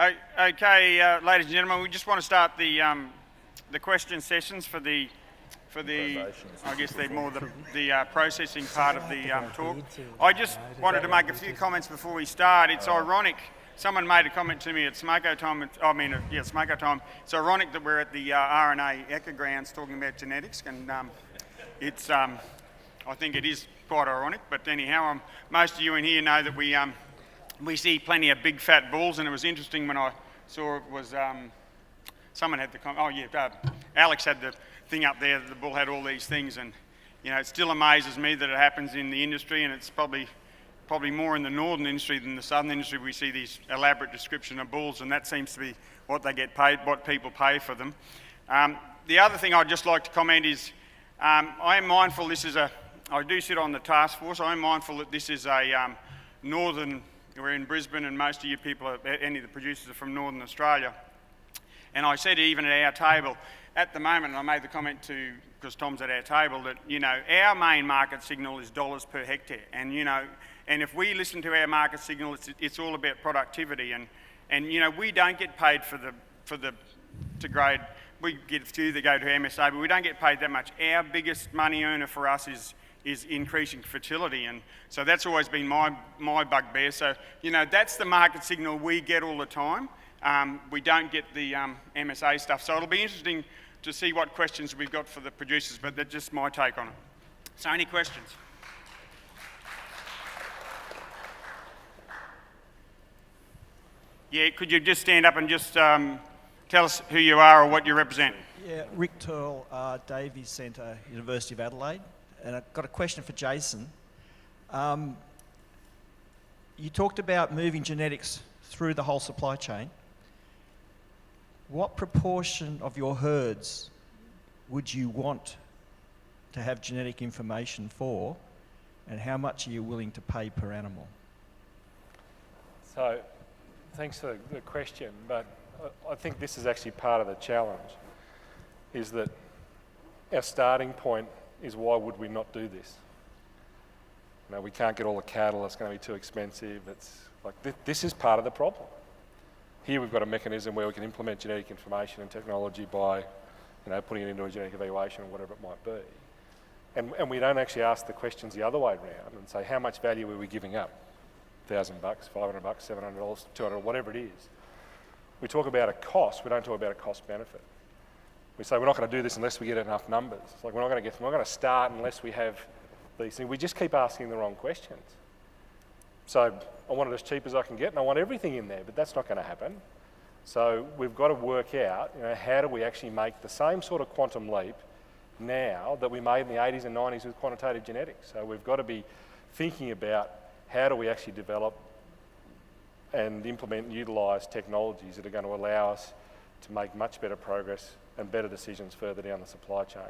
Okay, ladies and gentlemen, we just want to start the question sessions for the I guess the processing part of the talk. I just wanted to make a few comments before we start. It's ironic. Someone made a comment to me at Smoko time. Smoko time. It's ironic that we're at the RNA Echo Grounds talking about genetics, and it's I think it is quite ironic. But anyhow, most of you in here know that we see plenty of big fat bulls, and it was interesting when I saw it was someone had the Alex had the thing up there that the bull had all these things, and it still amazes me that it happens in the industry, and it's probably more in the northern industry than the southern industry. We see these elaborate description of bulls, and that seems to be what they get paid, what people pay for them. The other thing I'd just like to comment is I am mindful I do sit on the task force. I am mindful that this is a we're in Brisbane, and most of you people, any of the producers are from Northern Australia. And I said even at our table, at the moment, and I made the comment because Tom's at our table, that, our main market signal is dollars per hectare. And, and if we listen to our market signal, it's all about productivity. And we don't get paid to grade. We get a few that go to MSA, but we don't get paid that much. Our biggest money earner for us is increasing fertility, and so that's always been my bugbear. So that's the market signal we get all the time. We don't get the MSA stuff, so it'll be interesting to see what questions we've got for the producers, but that's just my take on it. So any questions? Yeah, could you just stand up and just tell us who you are or what you represent? Yeah, Rick Turl, Davies Centre, University of Adelaide. And I've got a question for Jason. You talked about moving genetics through the whole supply chain. What proportion of your herds would you want to have genetic information for, and how much are you willing to pay per animal? So, thanks for the question, but I think this is actually part of the challenge, is that our starting point is why would we not do this? We can't get all the cattle, it's going to be too expensive. It's like this is part of the problem. Here we've got a mechanism where we can implement genetic information and technology by putting it into a genetic evaluation or whatever it might be. And we don't actually ask the questions the other way around and say how much value are we giving up? $1,000, $500, $700, $200, whatever it is. We talk about a cost, we don't talk about a cost benefit. We say we're not going to do this unless we get enough numbers. It's like we're not going to start unless we have these things. We just keep asking the wrong questions. So I want it as cheap as I can get, and I want everything in there, but that's not going to happen. So we've got to work out, how do we actually make the same sort of quantum leap now that we made in the 80s and 90s with quantitative genetics. So we've got to be thinking about how do we actually develop and implement and utilise technologies that are going to allow us to make much better progress and better decisions further down the supply chain.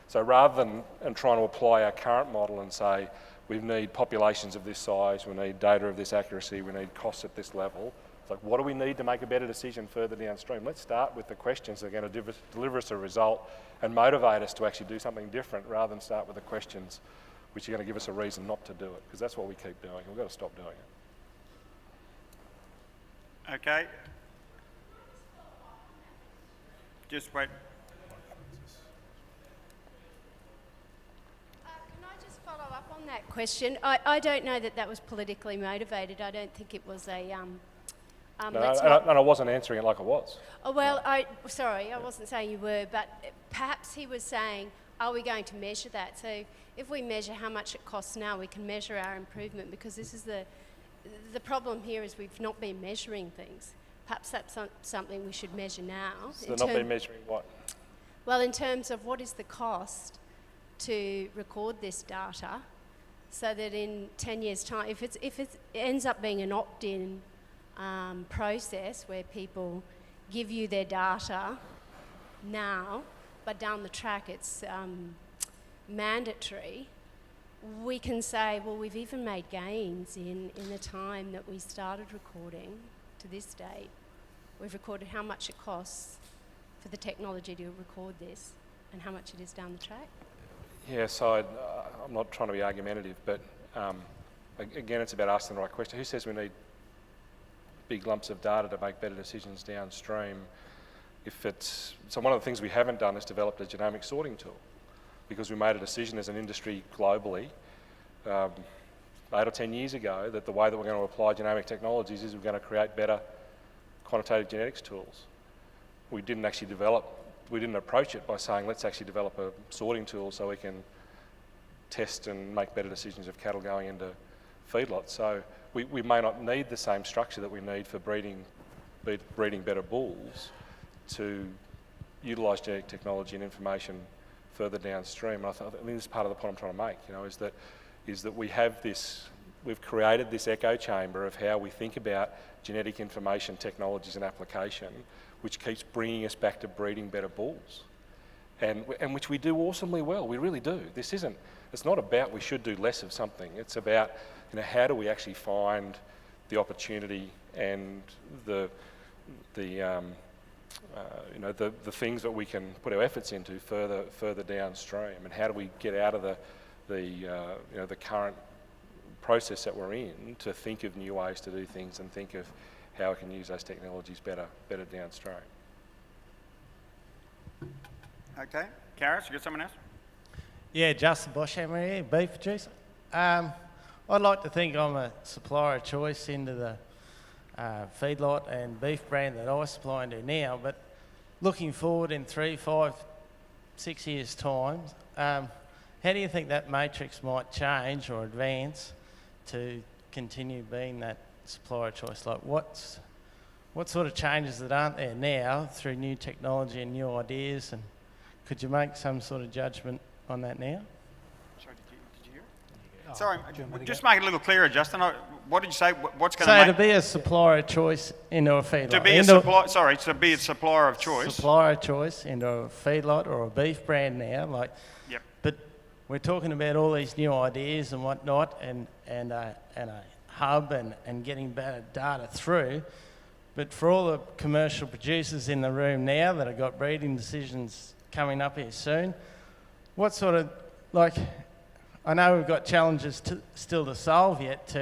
So rather than trying to apply our current model and say we need populations of this size, we need data of this accuracy, we need costs at this level, it's like what do we need to make a better decision further downstream? Let's start with the questions that are going to deliver us a result and motivate us to actually do something different rather than start with the questions which are going to give us a reason not to do it, because that's what we keep doing. We've got to stop doing it. Okay. Just wait. Can I just follow up on that question? I don't know that was politically motivated. I don't think it was a... and I wasn't answering it like I was. Oh, well, sorry, I wasn't saying you were, but perhaps he was saying, are we going to measure that? So if we measure how much it costs now, we can measure our improvement, because this is the problem here is we've not been measuring things. Perhaps that's something we should measure now. So they're not been measuring what? Well, in terms of what is the cost to record this data, so that in 10 years' time, if it ends up being an opt-in process where people give you their data now, but down the track it's mandatory, we can say, well, we've even made gains in the time that we started recording to this date. We've recorded how much it costs for the technology to record this and how much it is down the track. Yeah, so I'm not trying to be argumentative, but again, it's about asking the right question. Who says we need big lumps of data to make better decisions downstream. So one of the things we haven't done is developed a genomic sorting tool, because we made a decision as an industry globally 8 or 10 years ago that the way that we're going to apply genomic technologies is we're going to create better quantitative genetics tools. We didn't approach it by saying, let's actually develop a sorting tool so we can test and make better decisions of cattle going into feedlots. So we may not need the same structure that we need for breeding better bulls to utilise genetic technology and information further downstream. And I think this is part of the point I'm trying to make, is that we've created this echo chamber of how we think about genetic information technologies and application, which keeps bringing us back to breeding better bulls, and which we do awesomely well. We really do. It's not about we should do less of something. It's about how do we actually find the opportunity and the things that we can put our efforts into further downstream, and how do we get out of the current process that we're in to think of new ways to do things and think of how we can use those technologies better downstream. Okay, Karis, you got someone else? Yeah, Justin Boschhammer here, beef producer. I'd like to think I'm a supplier of choice into the feedlot and beef brand that I supply into now, but looking forward in 3, 5, 6 years' time, how do you think that matrix might change or advance to continue being that supplier of choice? Like what sort of changes that aren't there now through new technology and new ideas, and could you make some sort of judgment on that now? Sorry, did you hear it? Sorry, just make it a little clearer, Justin. What did you say? What's going So to to be a supplier of choice into a feedlot. to be a supplier of choice. Supplier of choice into a feedlot or a beef brand now, like. Yep. But we're talking about all these new ideas and whatnot, and a hub and getting better data through. But for all the commercial producers in the room now that have got breeding decisions coming up here soon, what sort of, I know we've got challenges still to solve yet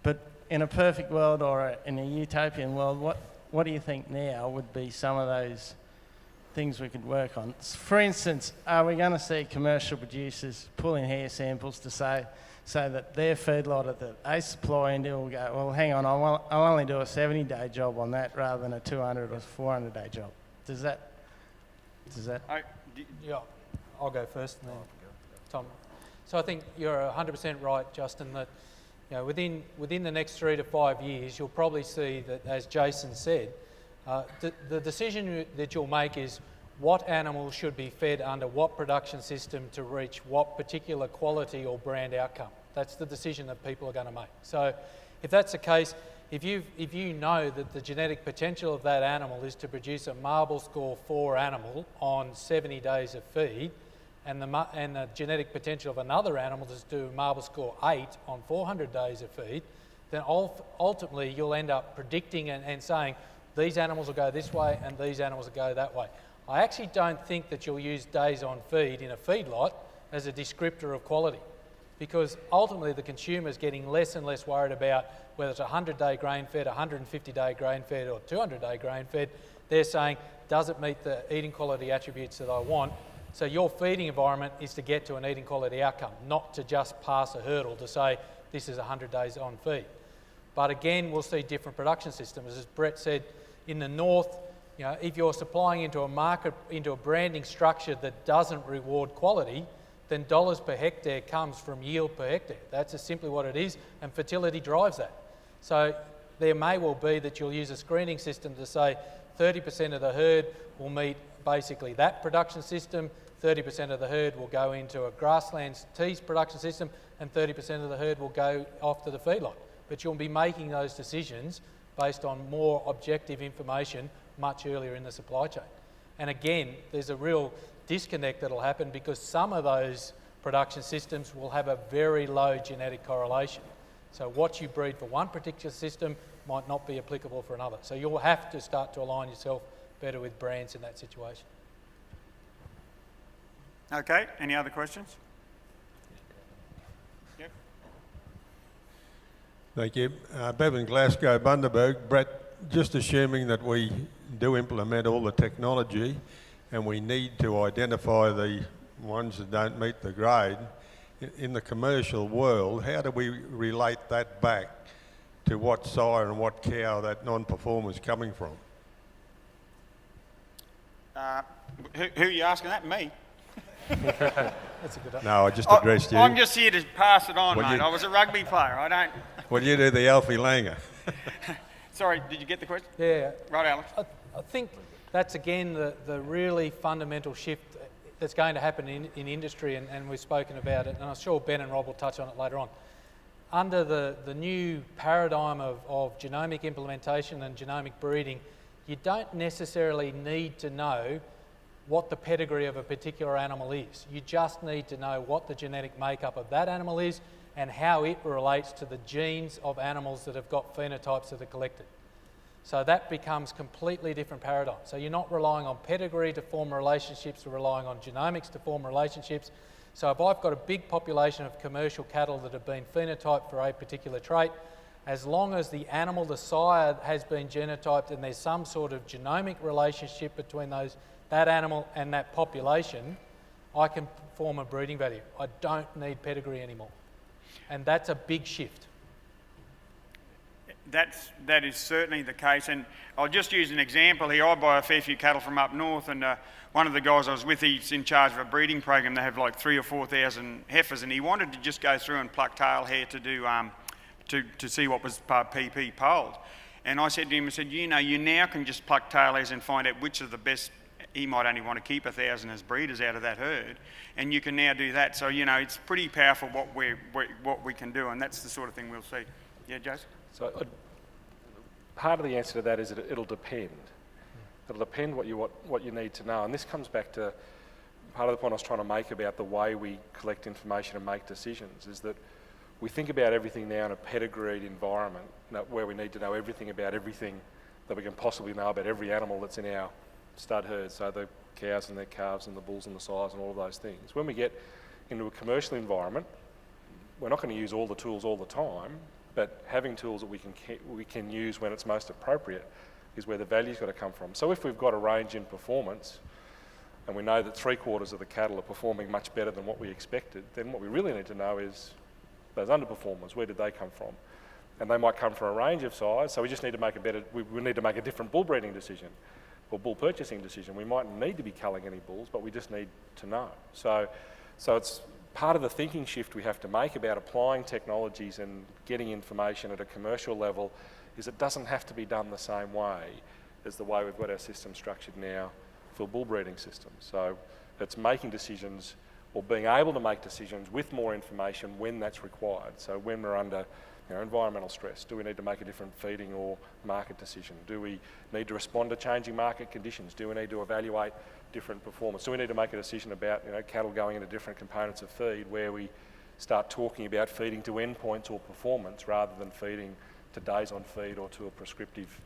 but in a perfect world or in a utopian world, what do you think now would be some of those things we could work on? For instance, are we going to see commercial producers pulling hair samples to say that their feedlot that they supply into will go, well, hang on, I'll only do a 70-day job on that rather than a 200 or 400-day job? Does that? Yeah, I'll go first and then Tom. So I think you're 100% right, Justin, that within the next 3 to 5 years, you'll probably see that, as Jason said, the decision that you'll make is what animals should be fed under what production system to reach what particular quality or brand outcome. That's the decision that people are going to make. So if that's the case, if you know that the genetic potential of that animal is to produce a marble score 4 animal on 70 days of feed, and the genetic potential of another animal is to do marble score 8 on 400 days of feed, then ultimately you'll end up predicting and saying these animals will go this way and these animals will go that way. I actually don't think that you'll use days on feed in a feedlot as a descriptor of quality, because ultimately the consumer is getting less and less worried about whether it's 100-day grain-fed, 150-day grain-fed or 200-day grain-fed. They're saying, does it meet the eating quality attributes that I want? So your feeding environment is to get to an eating quality outcome, not to just pass a hurdle to say this is 100 days on feed. But again, we'll see different production systems. As Brett said, in the north, if you're supplying into a market, into a branding structure that doesn't reward quality, then dollars per hectare comes from yield per hectare. That's just simply what it is, and fertility drives that. So there may well be that you'll use a screening system to say 30% of the herd will meet basically that production system, 30% of the herd will go into a grasslands teas production system, and 30% of the herd will go off to the feedlot. But you'll be making those decisions based on more objective information much earlier in the supply chain. And again, there's a real disconnect that'll happen because some of those production systems will have a very low genetic correlation. So what you breed for one particular system might not be applicable for another. So you'll have to start to align yourself better with brands in that situation. Okay, any other questions? Yep. Thank you. Bevan Glasgow, Bundaberg. Brett, just assuming that we do implement all the technology and we need to identify the ones that don't meet the grade, in the commercial world, how do we relate that back to what sire and what cow that non-performer is coming from? Who are you asking that? Me? That's a good. No, I just addressed you. I'm just here to pass it on, Well, mate. you- I was a rugby player. I don't... Well, you do the Alfie Langer. Sorry, did you get the question? Yeah, Right, Alex. I think that's again the really fundamental shift that's going to happen in industry, and we've spoken about it, and I'm sure Ben and Rob will touch on it later on. Under the new paradigm of genomic implementation and genomic breeding, you don't necessarily need to know what the pedigree of a particular animal is. You just need to know what the genetic makeup of that animal is and how it relates to the genes of animals that have got phenotypes that are collected. So that becomes completely different paradigm. So you're not relying on pedigree to form relationships, you're relying on genomics to form relationships. So if I've got a big population of commercial cattle that have been phenotyped for a particular trait, as long as the animal, the sire, has been genotyped and there's some sort of genomic relationship between that animal and that population, I can form a breeding value. I don't need pedigree anymore. And that's a big shift. That is certainly the case, and I'll just use an example here. I buy a fair few cattle from up north, and one of the guys I was with, he's in charge of a breeding program. They have like 3,000 or 4,000 heifers, and he wanted to just go through and pluck tail hair to do to see what was PP polled. And I said to him, I said, you know, you now can just pluck tail hairs and find out which are the best. He might only want to keep 1,000 as breeders out of that herd, and you can now do that. So you know, it's pretty powerful what we can do, and that's the sort of thing we'll see. Yeah, Jason. So part of the answer to that is it'll depend. It'll depend what you need to know. And this comes back to part of the point I was trying to make about the way we collect information and make decisions, is that we think about everything now in a pedigreed environment where we need to know everything about everything that we can possibly know about every animal that's in our stud herd, so the cows and their calves and the bulls and the sires and all of those things. When we get into a commercial environment, we're not going to use all the tools all the time, but having tools that we can use when it's most appropriate is where the value's got to come from. So if we've got a range in performance and we know that 3/4 of the cattle are performing much better than what we expected, then what we really need to know is those underperformers, where did they come from? And they might come from a range of size, so we just need to make we need to make a different bull breeding decision or bull purchasing decision. We mightn't need to be culling any bulls, but we just need to know. So it's part of the thinking shift we have to make about applying technologies and getting information at a commercial level is it doesn't have to be done the same way as the way we've got our system structured now for bull breeding systems. So it's making decisions or being able to make decisions with more information when that's required. So when we're under environmental stress, do we need to make a different feeding or market decision? Do we need to respond to changing market conditions? Do we need to evaluate different performance? Do we need to make a decision about cattle going into different components of feed where we start talking about feeding to endpoints or performance rather than feeding to days on feed or to a prescriptive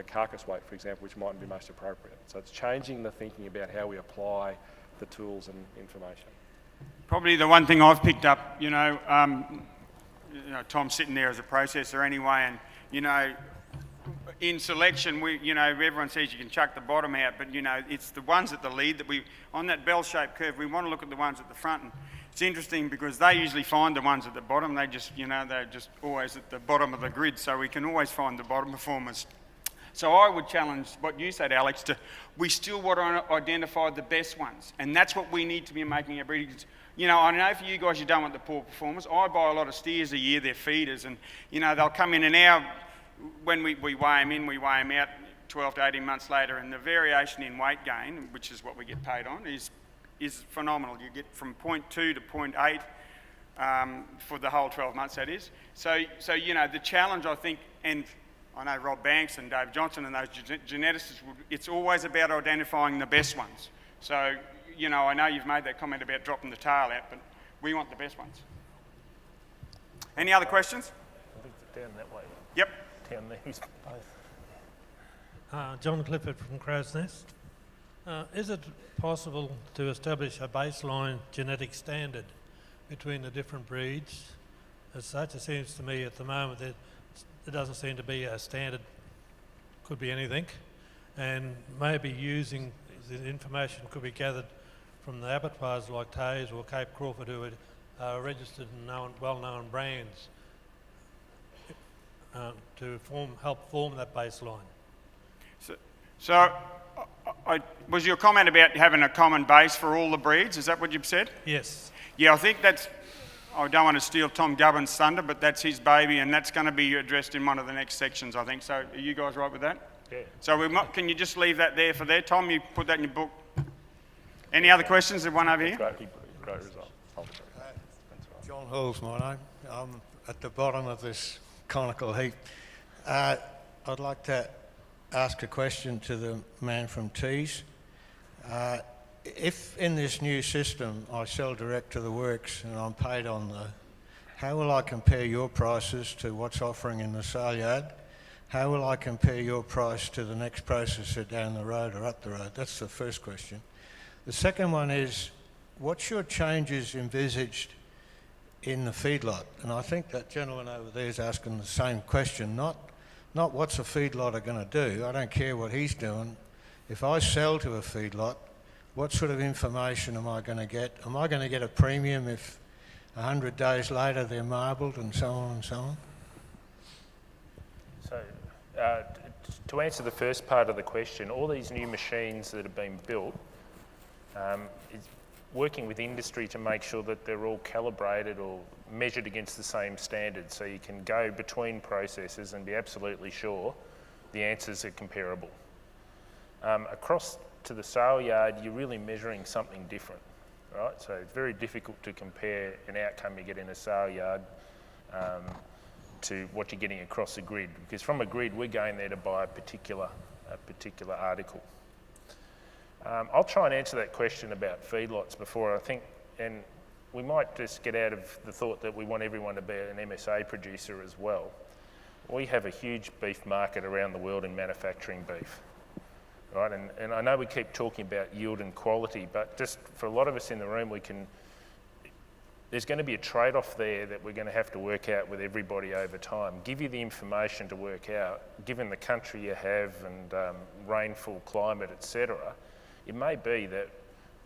carcass weight, for example, which mightn't be most appropriate. So it's changing the thinking about how we apply the tools and information. Probably the one thing I've picked up, Tom's sitting there as a processor anyway, and in selection, everyone says you can chuck the bottom out, but it's the ones at the lead that on that bell-shaped curve, we want to look at the ones at the front. And it's interesting because they usually find the ones at the bottom. They just, they're just always at the bottom of the grid, so we can always find the bottom performers. So I would challenge what you said, Alex, we still want to identify the best ones, and that's what we need to be making our breeding. I know for you guys, you don't want the poor performers. I buy a lot of steers a year, they're feeders, and they'll come in and when we weigh them in, we weigh them out 12 to 18 months later, and the variation in weight gain, which is what we get paid on, is phenomenal. You get from 0.2 to 0.8 for the whole 12 months, that is. So the challenge, I think, and I know Rob Banks and Dave Johnson and those geneticists, it's always about identifying the best ones. So, I know you've made that comment about dropping the tail out, but we want the best ones. Any other questions? I think it's down that way. Yep. Down there, who's both. John Clifford from Crow's Nest. Is it possible to establish a baseline genetic standard between the different breeds as such. It seems to me at the moment that there doesn't seem to be a standard, could be anything, and maybe using the information could be gathered from the abattoirs like Tays or Cape Crawford, who are registered and well-known brands, to help form that baseline. So was your comment about having a common base for all the breeds? Is that what you've said? Yes. Yeah, I think that's, I don't want to steal Tom Gubbin's thunder, but that's his baby, and that's going to be addressed in one of the next sections, I think. So are you guys right with that? Yeah. So can you just leave that there for there? Tom, you put that in your book. Any other questions? There's one over here. Great result. John Hall's my name. I'm at the bottom of this conical heap. I'd like to ask a question to the man from Tees. If in this new system I sell direct to the works and I'm paid on how will I compare your prices to what's offering in the sale yard? How will I compare your price to the next processor down the road or up the road? That's the first question. The second one is, what's your changes envisaged in the feedlot? And I think that gentleman over there is asking the same question, not what's a feedlotter going to do. I don't care what he's doing. If I sell to a feedlot, what sort of information am I going to get? Am I going to get a premium if 100 days later they're marbled and so on and so on? So, to answer the first part of the question, all these new machines that have been built, is working with industry to make sure that they're all calibrated or measured against the same standards, so you can go between processes and be absolutely sure the answers are comparable. Across to the sale yard, you're really measuring something different, right? So it's very difficult to compare an outcome you get in a sale yard to what you're getting across the grid, because from a grid we're going there to buy a particular article. I'll try and answer that question about feedlots before, I think, and we might just get out of the thought that we want everyone to be an MSA producer as well. We have a huge beef market around the world in manufacturing beef, right? And I know we keep talking about yield and quality, but just for a lot of us in the room, there's going to be a trade-off there that we're going to have to work out with everybody over time. Give you the information to work out, given the country you have and rainfall, climate, etc. It may be that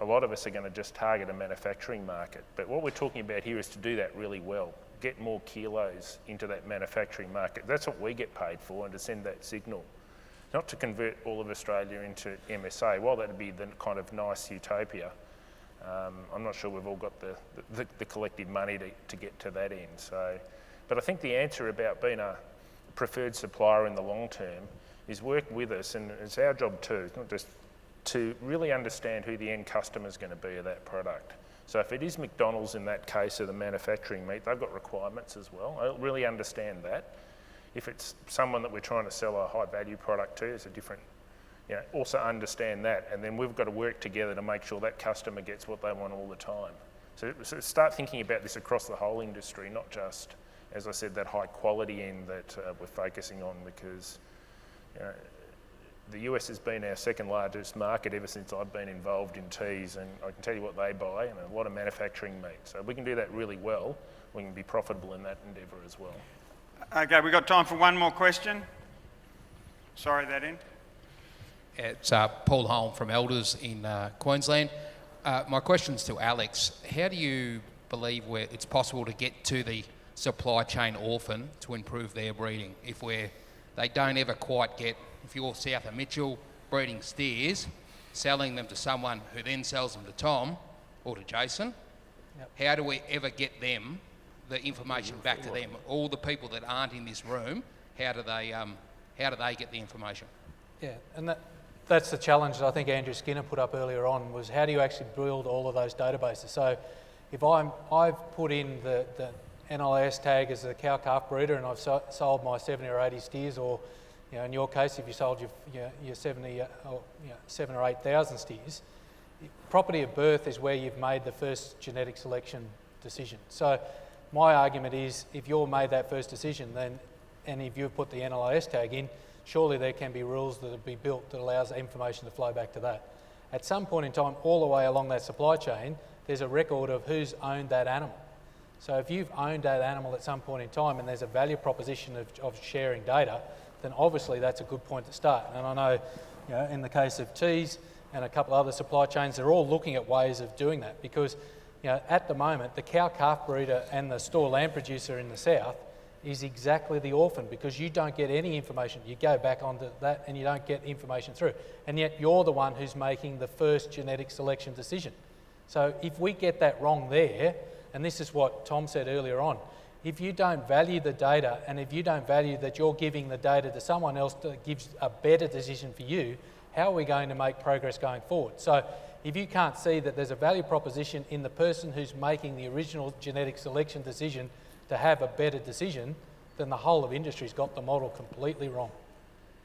a lot of us are going to just target a manufacturing market, but what we're talking about here is to do that really well, get more kilos into that manufacturing market. That's what we get paid for, and to send that signal. Not to convert all of Australia into MSA. While that'd be the kind of nice utopia, I'm not sure we've all got the collective money to get to that end. So, but I think the answer about being a preferred supplier in the long term is work with us, and it's our job too, not just to really understand who the end customer is going to be of that product. So if it is McDonald's in that case of the manufacturing meat, they've got requirements as well. I really understand that. If it's someone that we're trying to sell a high value product to, it's a different, also understand that. And then we've got to work together to make sure that customer gets what they want all the time. So start thinking about this across the whole industry, not just, as I said, that high quality end that we're focusing on, because the US has been our second largest market ever since I've been involved in teas, and I can tell you what they buy, and a lot of manufacturing meat. So if we can do that really well, we can be profitable in that endeavour as well. Okay, we've got time for one more question. Sorry, that end. It's Paul Holm from Elders in Queensland. My question's to Alex. How do you believe it's possible to get to the supply chain orphan to improve their breeding if they don't ever quite get, if you're south of Mitchell breeding steers, selling them to someone who then sells them to Tom or to Jason, how do we ever get them the information back to them? All the people that aren't in this room, how do they get the information? Yeah, and that's the challenge that I think Andrew Skinner put up earlier on, was how do you actually build all of those databases? So if I've put in the NLS tag as a cow-calf breeder and I've sold my 70 or 80 steers, or in your case, if you sold your 70 or 7 or 8,000 steers, property of birth is where you've made the first genetic selection decision. So my argument is, if you've made that first decision, and if you've put the NLIS tag in, surely there can be rules that will be built that allows information to flow back to that. At some point in time, all the way along that supply chain, there's a record of who's owned that animal. So if you've owned that animal at some point in time and there's a value proposition of sharing data, then obviously that's a good point to start. And I know, you know, in the case of teas and a couple of other supply chains, they're all looking at ways of doing that because, you know, at the moment, the cow-calf breeder and the store lamb producer in the south is exactly the orphan because you don't get any information. You go back onto that and you don't get information through. And yet you're the one who's making the first genetic selection decision. So if we get that wrong there, and this is what Tom said earlier on, if you don't value the data and if you don't value that you're giving the data to someone else that gives a better decision for you, how are we going to make progress going forward? So if you can't see that there's a value proposition in the person who's making the original genetic selection decision to have a better decision, then the whole of industry's got the model completely wrong.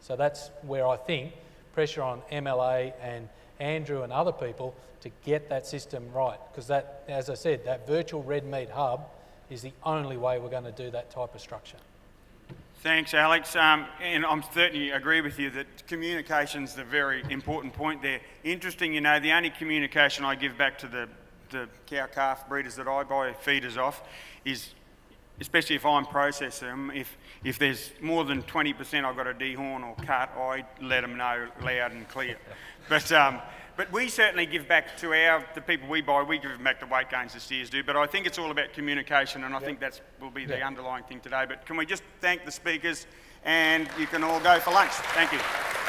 So that's where I think pressure on MLA and Andrew and other people to get that system right. Because that, as I said, that virtual red meat hub is the only way we're going to do that type of structure. Thanks, Alex. And I'm certainly agree with you that communication's the very important point there. Interesting, you know, the only communication I give back to the cow-calf breeders that I buy feeders off is, especially if I'm processing them, if there's more than 20% I've got to dehorn or cut, I let them know loud and clear. But we certainly give back to the people we buy, we give them back the weight gains the steers do. But I think it's all about communication, and I think that will be the underlying thing today. But can we just thank the speakers, and you can all go for lunch. Thank you.